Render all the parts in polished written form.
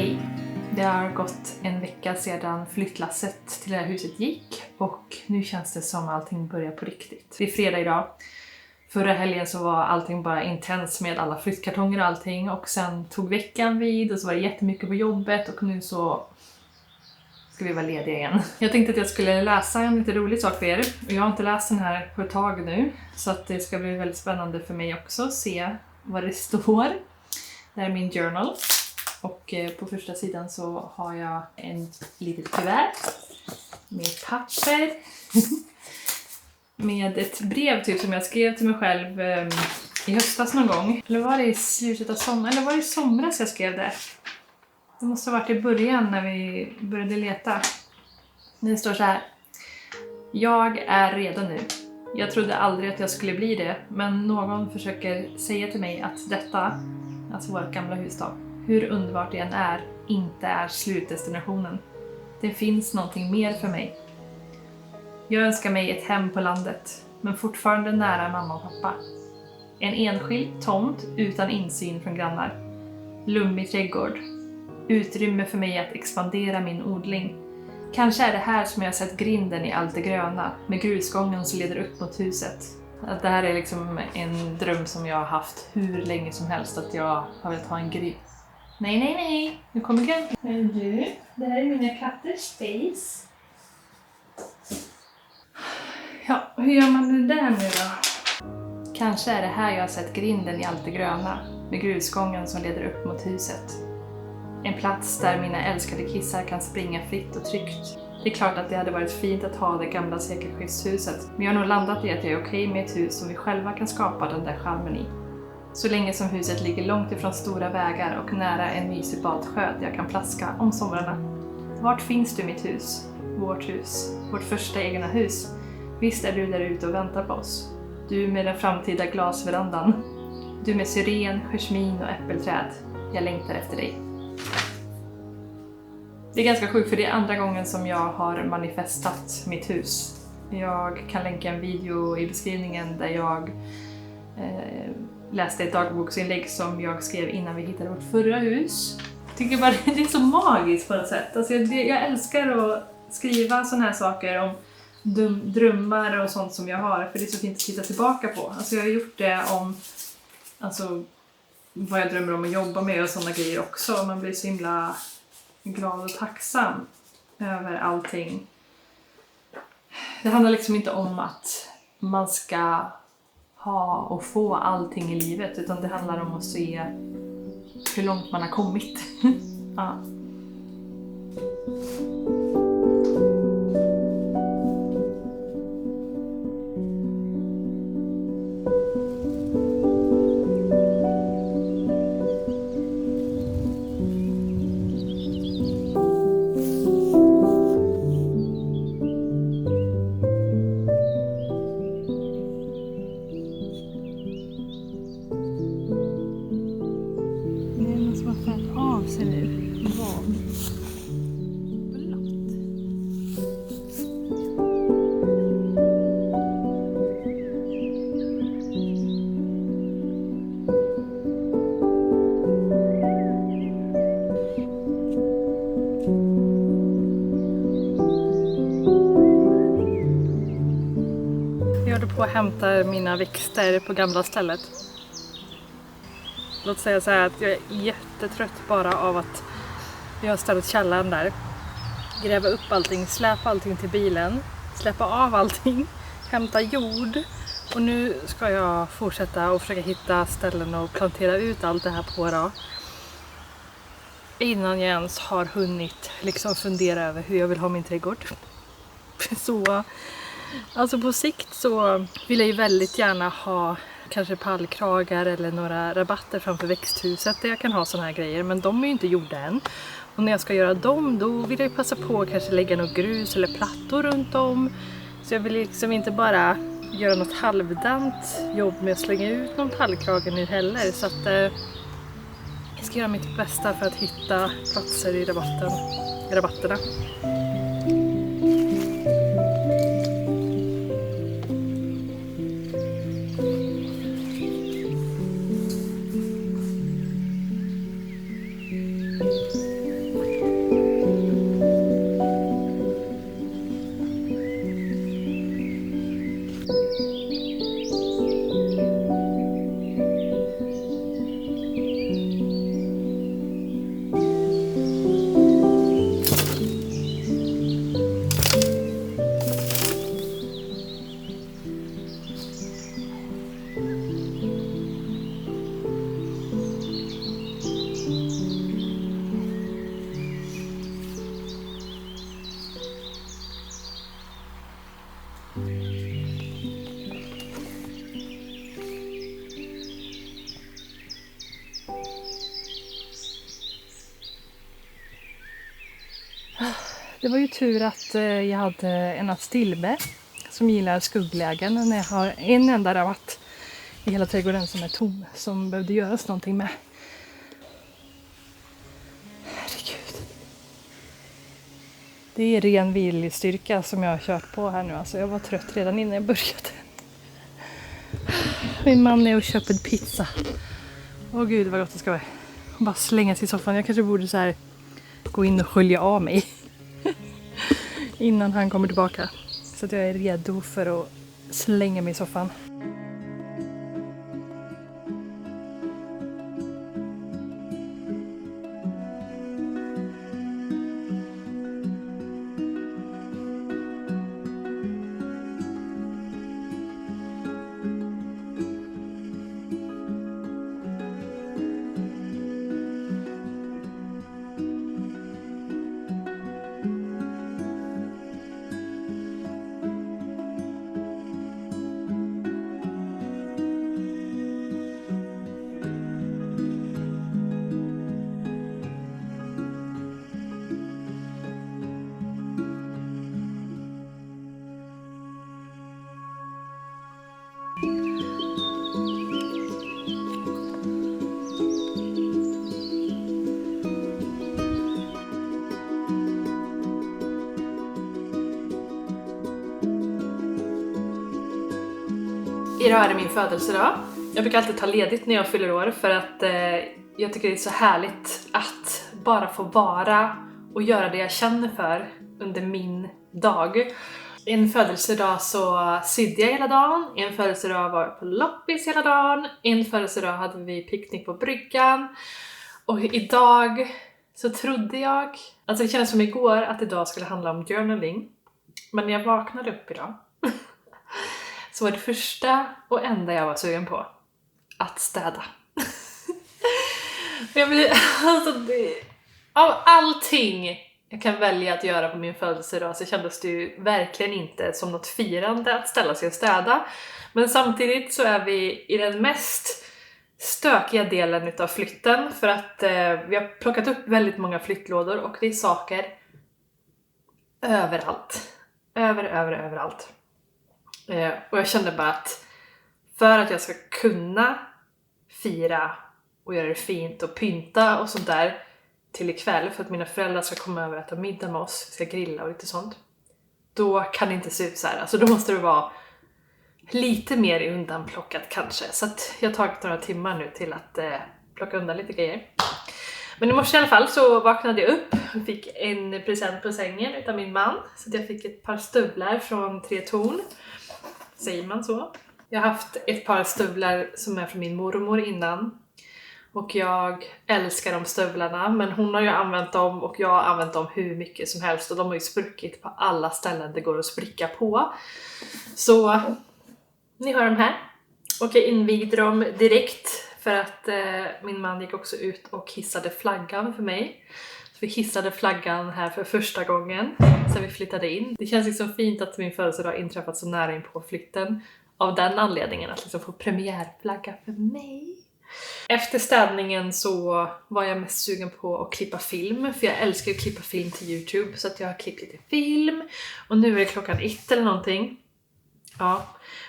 Hej! Det har gått en vecka sedan flyttlasset till det här huset gick och nu känns det som allting börjar på riktigt. Det är fredag idag. Förra helgen så var allting bara intens med alla flyttkartonger och allting och sen tog veckan vid och så var det jättemycket på jobbet och nu så ska vi vara lediga igen. Jag tänkte att jag skulle läsa en lite rolig sak för er och jag har inte läst den här på ett tag nu så att det ska bli väldigt spännande för mig också att se vad det står. Det här är min journal. Och på första sidan så har jag en litet kuvert med papper. Med ett brev typ som jag skrev till mig själv i höstas någon gång. Eller var det i slutet av sommaren? Eller var det i somras jag skrev det? Det måste ha varit i början när vi började leta. Det står så här. Jag är redo nu. Jag trodde aldrig att jag skulle bli det. Men någon försöker säga till mig att detta, alltså vårt gamla hus då, hur underbart det än är, inte är slutdestinationen. Det finns någonting mer för mig. Jag önskar mig ett hem på landet, men fortfarande nära mamma och pappa. En enskild tomt utan insyn från grannar. Lummig trädgård. Utrymme för mig att expandera min odling. Kanske är det här som jag sett grinden i allt det gröna, med grusgången som leder upp mot huset. Att det här är liksom en dröm som jag har haft hur länge som helst, att jag har velat ha en grind. Nej. Nu kommer gränsen. Men du, det här är mina katters space. Ja, hur gör man det där nu då? Kanske är det här jag har sett grinden i allt det gröna, med grusgången som leder upp mot huset. En plats där mina älskade kissar kan springa fritt och tryggt. Det är klart att det hade varit fint att ha det gamla sekelskiftshuset, men jag har nog landat i att jag är okej med ett hus som vi själva kan skapa den där charmen i. Så länge som huset ligger långt ifrån stora vägar och nära en mysig badsjö där jag kan plaska om somrarna. Vart finns du mitt hus? Vårt första egna hus. Visst är du där ute och väntar på oss. Du med den framtida glasverandan. Du med syren, jasmin och äppelträd. Jag längtar efter dig. Det är ganska sjukt för det är andra gången som jag har manifestat mitt hus. Jag kan länka en video i beskrivningen där jag läste ett dagboksinlägg som jag skrev innan vi hittade vårt förra hus. Jag tycker bara det är så magiskt på något sätt. Alltså jag älskar att skriva såna här saker om drömmar och sånt som jag har. För det är så fint att titta tillbaka på. Alltså jag har gjort det om vad jag drömmer om att jobba med och sådana grejer också. Man blir så himla glad och tacksam över allting. Det handlar liksom inte om att man ska ha och få allting i livet, utan det handlar om att se hur långt man har kommit. Ja. Jag håller på att hämta mina växter på gamla stället. Låt säga så här att jag är jättetrött bara av att jag har ställt källaren där. Gräva upp allting, släpa allting till bilen, släppa av allting, hämta jord. Och nu ska jag fortsätta och försöka hitta ställen och plantera ut allt det här på då. Innan jag ens har hunnit liksom fundera över hur jag vill ha min trädgård. Så alltså på sikt så vill jag ju väldigt gärna ha kanske pallkragar eller några rabatter framför växthuset där jag kan ha såna här grejer, men de är ju inte gjorda än. Och när jag ska göra dem, då vill jag passa på att kanske lägga något grus eller plattor runt om. Så jag vill liksom inte bara göra något halvdant jobb med att slänga ut någon pallkrage nu heller. Så att jag ska göra mitt bästa för att hitta platser i rabatterna. Det var ju tur att jag hade en Astilbe som gillar skugglägen när jag har en enda rabatt i hela trädgården som är tom, som behövde göras någonting med. Herregud. Det är ren viljestyrka som jag har kört på här nu. Alltså jag var trött redan innan jag började. Min man är och köper pizza. Åh gud vad gott det ska vara. Bara slänga sig i soffan. Jag kanske borde så här gå in och skölja av mig innan han kommer tillbaka. Så att jag är redo för att slänga mig i soffan. Idag är det min födelsedag. Jag brukar alltid ta ledigt när jag fyller år för att jag tycker det är så härligt att bara få vara och göra det jag känner för under min dag. En födelsedag så sydde jag hela dagen, en födelsedag var jag på loppis hela dagen, en födelsedag hade vi picknick på bryggan och idag så trodde jag, alltså det kändes som igår att idag skulle handla om journaling, men när jag vaknade upp idag så var det första och enda jag var sugen på att städa. Av allting jag kan välja att göra på min födelsedag så kändes det ju verkligen inte som något firande att ställa sig och städa. Men samtidigt så är vi i den mest stökiga delen utav flytten för att vi har plockat upp väldigt många flyttlådor och det är saker överallt. Överallt. Och jag kände bara att för att jag ska kunna fira och göra det fint och pynta och sånt där till ikväll för att mina föräldrar ska komma över och äta middag med oss, ska grilla och lite sånt, då kan det inte se ut så här. Alltså då måste det vara lite mer undanplockat kanske. Så att jag har tagit några timmar nu till att plocka undan lite grejer. Men i morse i alla fall så vaknade jag upp och fick en present på sängen utav min man. Så att jag fick ett par stövlar från 3 Torn. Säger man så? Jag har haft ett par stövlar som är från min mormor innan. Och jag älskar de stövlarna, men hon har ju använt dem och jag har använt dem hur mycket som helst. Och de har ju spruckit på alla ställen det går att spricka på. Så ni hör dem här. Och jag invigde dem direkt för att min man gick också ut och hissade flaggan för mig. Så vi hissade flaggan här för första gången sen vi flyttade in. Det känns liksom fint att min födelsedag inträffat så nära in på flytten. Av den anledningen att liksom få premiärflagga för mig. Efter städningen så var jag mest sugen på att klippa film. För jag älskar att klippa film till YouTube. Så att jag har klippt lite film. Och nu är det klockan 1 eller någonting. Ja.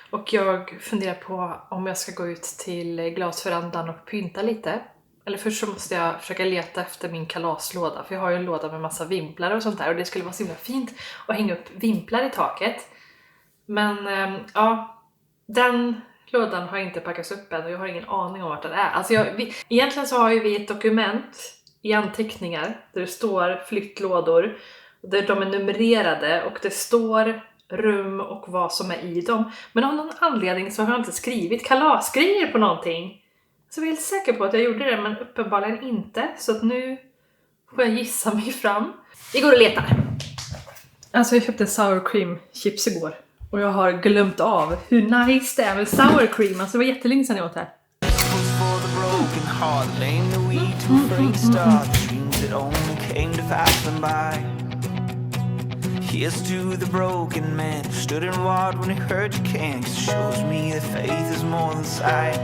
Och jag funderar på om jag ska gå ut till glasverandan och pynta lite. Eller först så måste jag försöka leta efter min kalaslåda. För jag har ju en låda med massa vimplar och sånt där. Och det skulle vara så himla fint att hänga upp vimplar i taket. Men ja, den lådan har inte packats upp än och jag har ingen aning om vart den är. Alltså egentligen så har ju vi ett dokument i anteckningar där det står flyttlådor. Där de är numrerade och det står rum och vad som är i dem. Men av någon anledning så har jag inte skrivit kalasgrejer på någonting. Så jag är helt säker på att jag gjorde det, men uppenbarligen inte. Så att nu får jag gissa mig fram. Vi går och letar. Alltså jag köpte sour cream chips igår. Och jag har glömt av hur nice det är med sour cream. Alltså det var jättelänge sedan jag åt det här. Here's to the broken man who stood and walked when he heard you can't. 'Cause it shows me that faith is more than sight.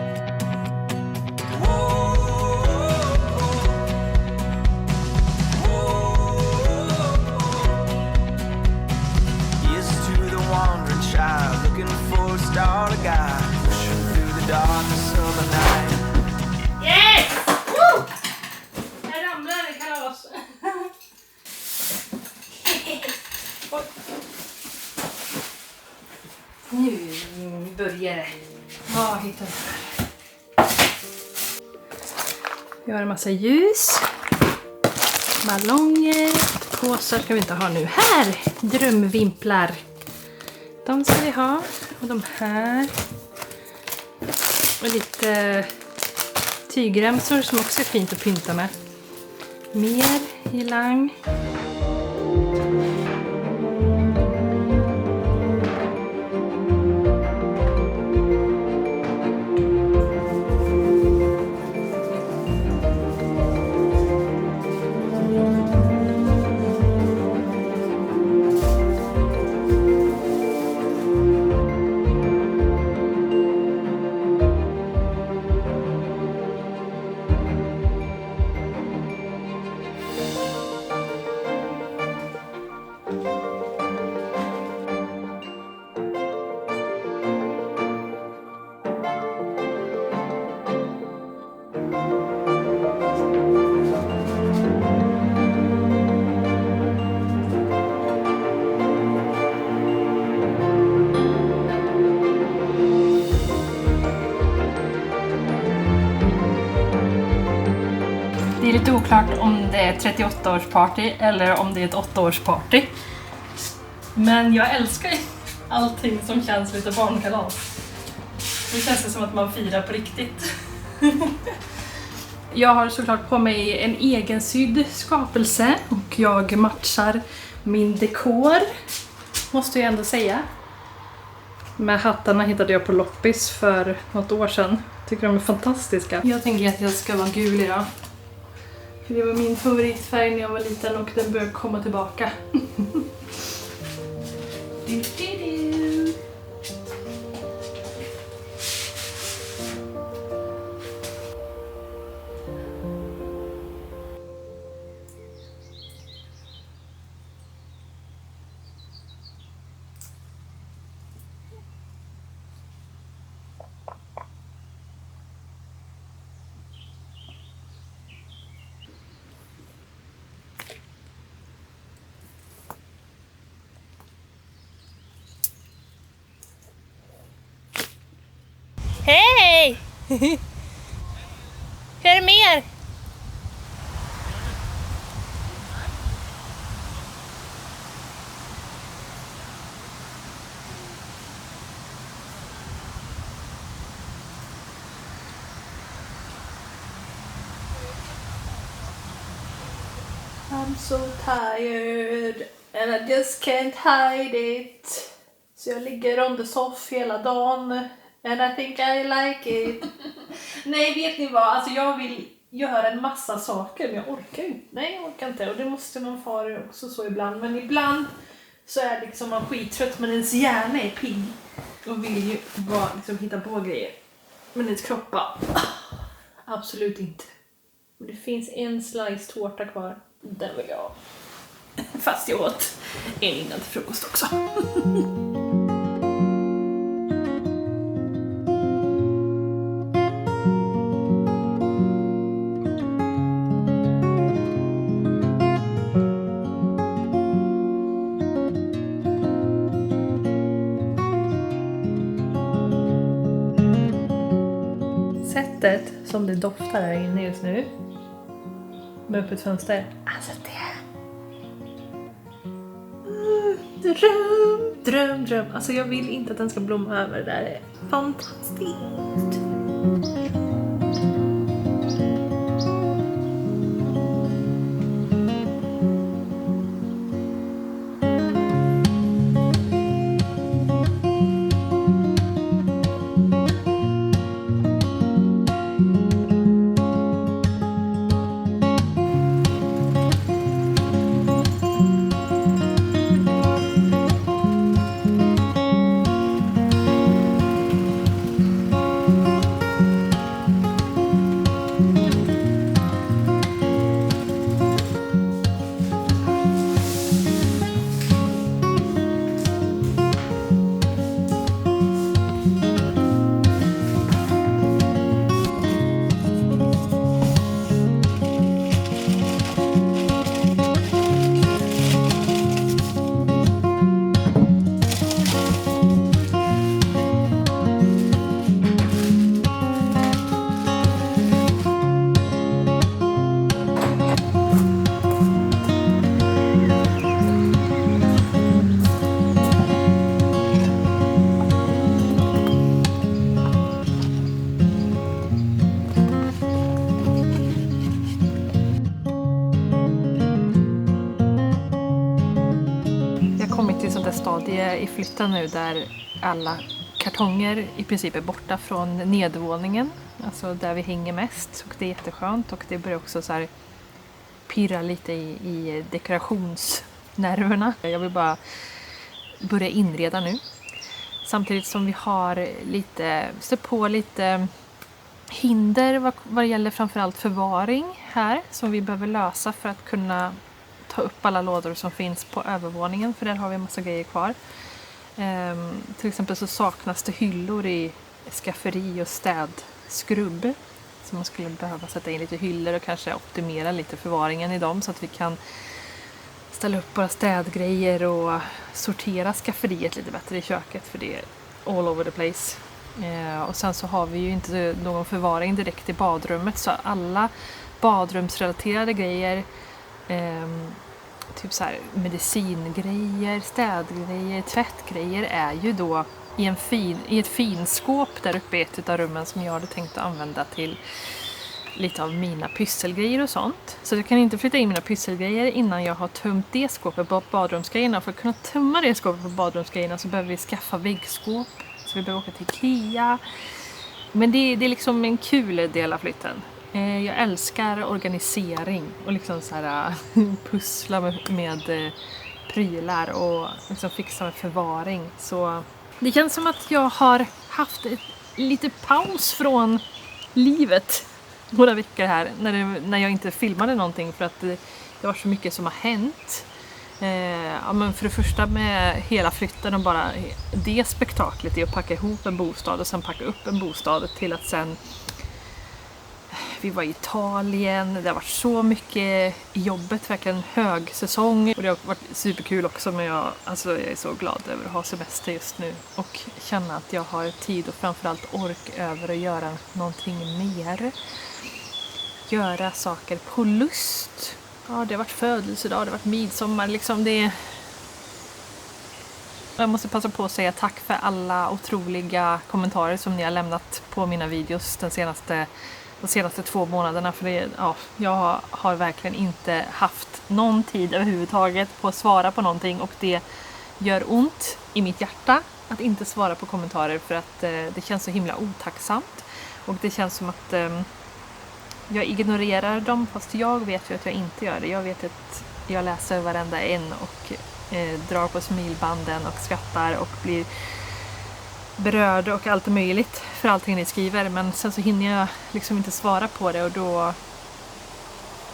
hitta det här. Vi har en massa ljus. Ballonger. Påsar ska vi inte ha nu. Här! Drömvimplar. De ska vi ha. Och de här. Och lite tygremsor som också är fint att pynta med. Mer girlang. Det är lite oklart om det är 38-årsparty eller om det är ett 8-årsparty. Men jag älskar ju allting som känns lite barnkalas. Det känns som att man firar på riktigt. Jag har såklart på mig en egensydd skapelse och jag matchar min dekor, måste jag ändå säga. Med hattarna hittade jag på loppis för något år sedan. Tycker de är fantastiska. Jag tänker att jag ska vara gul idag. För det var min favoritfärg när jag var liten och den börjar komma tillbaka. Hej! Hur är det mer? I'm so tired and I just can't hide it. Så jag ligger on the soff hela dagen. And I think I like it. Nej, vet ni vad? Alltså jag vill göra en massa saker, men jag orkar inte. Nej, jag orkar inte. Och det måste man få också så ibland. Men ibland så är liksom man skittrött, men ens hjärna är pigg. Och vill ju bara liksom hitta på grejer. Men ens kroppa, absolut inte. Men det finns en slice tårta kvar. Den vill jag ha. Fast jag åt en innan till frukost också. Sättet som det doftar här inne just nu med öppet fönster. Alltså det dröm. Alltså jag vill inte att den ska blomma över. Det där är fantastiskt. är i flytten nu där alla kartonger i princip är borta från nedervåningen. Alltså där vi hänger mest. Och det är jätteskönt. Och det börjar också så här pirra lite i dekorationsnerverna. Jag vill bara börja inreda nu. Samtidigt som vi har stött på lite hinder vad det gäller framförallt förvaring här. Som vi behöver lösa för att kunna ta upp alla lådor som finns på övervåningen. För där har vi en massa grejer kvar. Till exempel så saknas det hyllor i skafferi och städskrubb. Så man skulle behöva sätta in lite hyllor och kanske optimera lite förvaringen i dem. Så att vi kan ställa upp våra städgrejer och sortera skafferiet lite bättre i köket. För det är all over the place. Och sen så har vi ju inte någon förvaring direkt i badrummet. Så alla badrumsrelaterade grejer, typ så här medicingrejer, städgrejer, tvättgrejer är ju då i ett finskåp där uppe i ett av rummen som jag hade tänkt att använda till lite av mina pysselgrejer och sånt. Så jag kan inte flytta in mina pysselgrejer innan jag har tömt det skåpet på badrumsgrejerna. För att kunna tömma det skåpet på badrumsgrejerna så behöver vi skaffa väggskåp. Så vi behöver åka till Ikea. Men det är liksom en kul del av flytten. Jag älskar organisering och liksom så här pussla med prylar och liksom fixa med förvaring. Så det känns som att jag har haft lite paus från livet några veckor här när jag inte filmade någonting för att det var så mycket som har hänt. Men för det första med hela flytten och bara det spektaklet är att packa ihop en bostad och sen packa upp en bostad till att sen vi var i Italien, det har varit så mycket i jobbet, verkligen hög säsong och det har varit superkul också, men jag är så glad över att ha semester just nu och känna att jag har tid och framförallt ork över att göra någonting mer. Göra saker på lust. Ja, det har varit födelsedag, det har varit midsommar, liksom det. Jag måste passa på att säga tack för alla otroliga kommentarer som ni har lämnat på mina videos de senaste 2 månaderna. För jag har verkligen inte haft någon tid överhuvudtaget på att svara på någonting. Och det gör ont i mitt hjärta att inte svara på kommentarer. För att det känns så himla otacksamt. Och det känns som att jag ignorerar dem. Fast jag vet ju att jag inte gör det. Jag vet att jag läser varenda en och drar på smilbanden och skrattar och blir berörd och allt möjligt för allting ni skriver, men sen så hinner jag liksom inte svara på det och då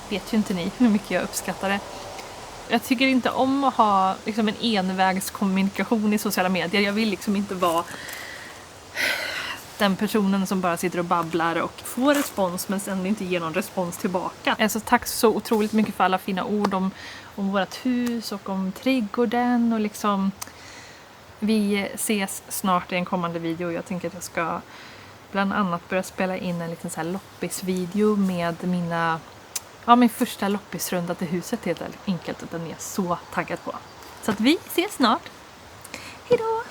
vet ju inte ni hur mycket jag uppskattar det. Jag tycker inte om att ha liksom en envägskommunikation i sociala medier. Jag vill liksom inte vara den personen som bara sitter och babblar och får respons men sen inte ger någon respons tillbaka. Alltså tack så otroligt mycket för alla fina ord om vårt hus och om trädgården och liksom. Vi ses snart i en kommande video. Jag tänker att jag ska bland annat börja spela in en liten så här loppisvideo med min första loppisrunda till huset helt enkelt. Och den är jag så taggad på. Så att vi ses snart. Hejdå!